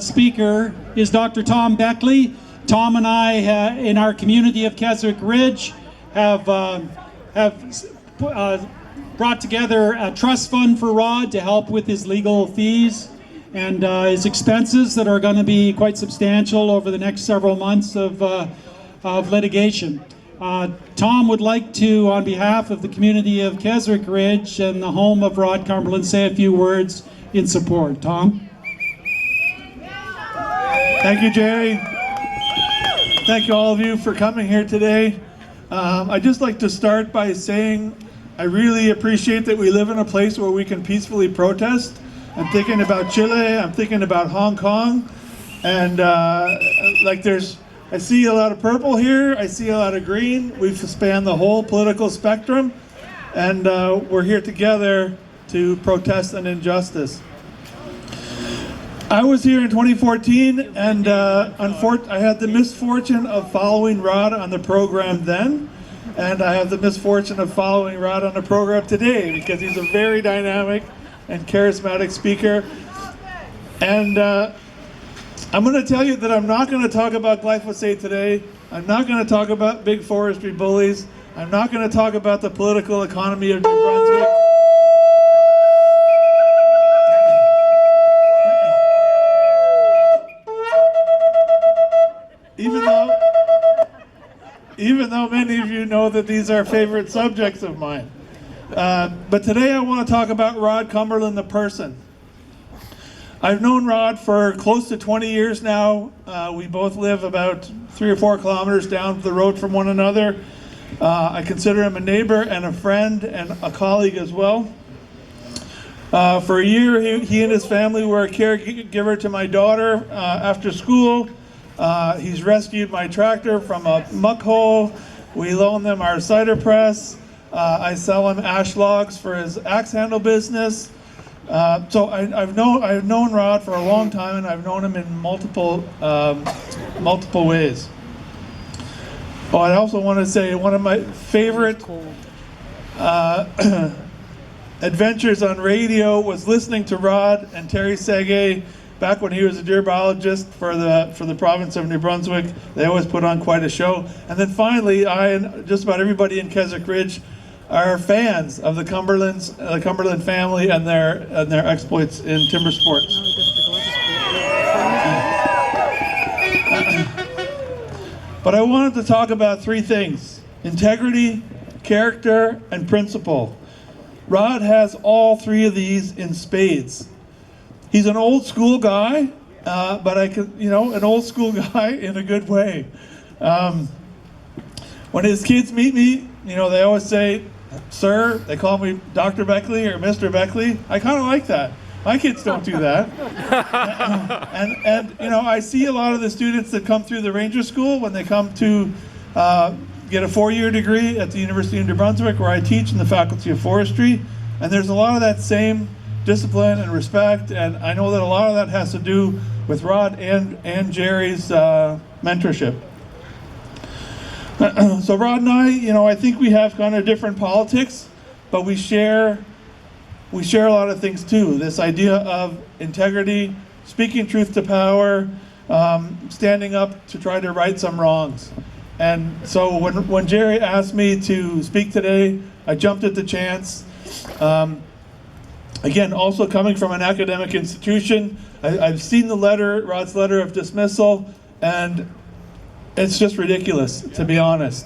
speaker is Dr. Tom Beckley. Tom and I, in our community of Keswick Ridge, have brought together a trust fund for Rod to help with his legal fees and his expenses that are going to be quite substantial over the next several months of litigation. Tom would like to, on behalf of the community of Keswick Ridge and the home of Rod Cumberland, say a few words in support. Tom? Thank you, Jerry. Thank you, all of you, for coming here today. I'd just like to start by saying I really appreciate that we live in a place where we can peacefully protest. I'm thinking about Chile, I'm thinking about Hong Kong, and I see a lot of purple here, I see a lot of green. We've spanned the whole political spectrum, and we're here together to protest an injustice. I was here in 2014, and I had the misfortune of following Rod on the program then, and I have the misfortune of following Rod on the program today because he's a very dynamic and charismatic speaker. And I'm going to tell you that I'm not going to talk about glyphosate today. I'm not going to talk about big forestry bullies. I'm not going to talk about the political economy of New Brunswick. Even though many of you know that these are favorite subjects of mine. But today I want to talk about Rod Cumberland, the person. I've known Rod for close to 20 years now. We both live about 3 or 4 kilometers down the road from one another. I consider him a neighbor and a friend and a colleague as well. For a year, he and his family were a caregiver to my daughter after school. He's rescued my tractor from a muck hole. We loan them our cider press. I sell him ash logs for his axe handle business. So I've known Rod for a long time, and I've known him in multiple ways. Oh, I also want to say one of my favorite adventures on radio was listening to Rod and Terry Sege back when he was a deer biologist for the province of New Brunswick. They always put on quite a show. And then finally, I and just about everybody in Keswick Ridge are fans of the Cumberland family and their exploits in timber sports. But I wanted to talk about 3 things: integrity, character, and principle. Rod has all 3 of these in spades. He's an old school guy, but an old school guy in a good way. When his kids meet me, they always say, "Sir," they call me Dr. Beckley or Mr. Beckley. I kind of like that. My kids don't do that. and I see a lot of the students that come through the Ranger School when they come to get a 4-year degree at the University of New Brunswick, where I teach in the Faculty of Forestry, and there's a lot of that same discipline and respect, and I know that a lot of that has to do with Rod and Jerry's mentorship. So Rod and I think we have kind of different politics, but we share a lot of things too. This idea of integrity, speaking truth to power, standing up to try to right some wrongs. And so when Jerry asked me to speak today, I jumped at the chance. Again, also coming from an academic institution, I've seen Rod's letter of dismissal, and it's just ridiculous, to be honest.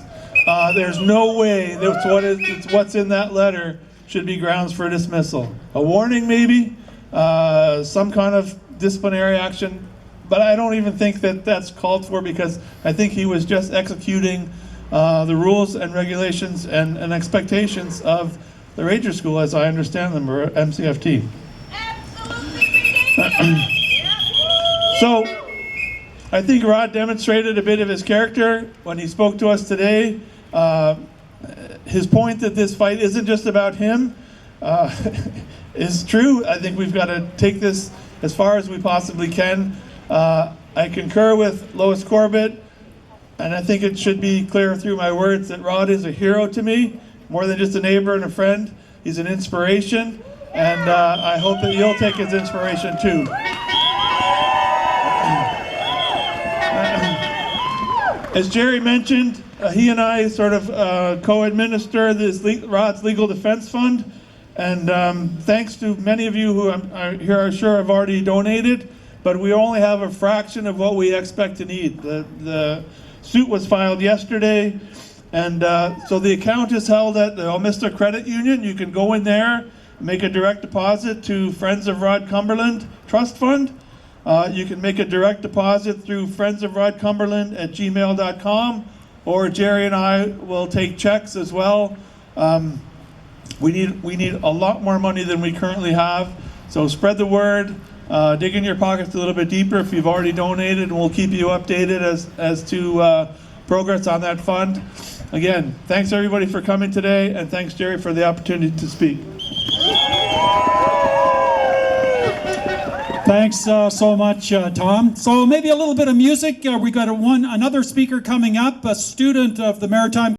There's no way that what's in that letter should be grounds for dismissal. A warning, maybe, some kind of disciplinary action, but I don't even think that that's called for, because I think he was just executing the rules and regulations and expectations of the Ranger School, as I understand them, or MCFT. So, I think Rod demonstrated a bit of his character when he spoke to us today. His point that this fight isn't just about him is true. I think we've got to take this as far as we possibly can. I concur with Lois Corbett, and I think it should be clear through my words that Rod is a hero to me. More than just a neighbor and a friend, he's an inspiration, and I hope that you'll take his inspiration too. As Jerry mentioned, he and I sort of co-administer this Rod's Legal Defense Fund, and thanks to many of you who I'm here are sure have already donated, but we only have a fraction of what we expect to need. The suit was filed yesterday, and so the account is held at the Almista Credit Union. You can go in there, make a direct deposit to Friends of Rod Cumberland Trust Fund. You can make a direct deposit through friendsofrodcumberland@gmail.com, or Jerry and I will take checks as well. We need a lot more money than we currently have, so spread the word. Dig in your pockets a little bit deeper if you've already donated, and we'll keep you updated as to progress on that fund. Again, thanks everybody for coming today, and thanks Jerry for the opportunity to speak. Thanks so much, Tom. So maybe a little bit of music. We got another speaker coming up, a student of the Maritime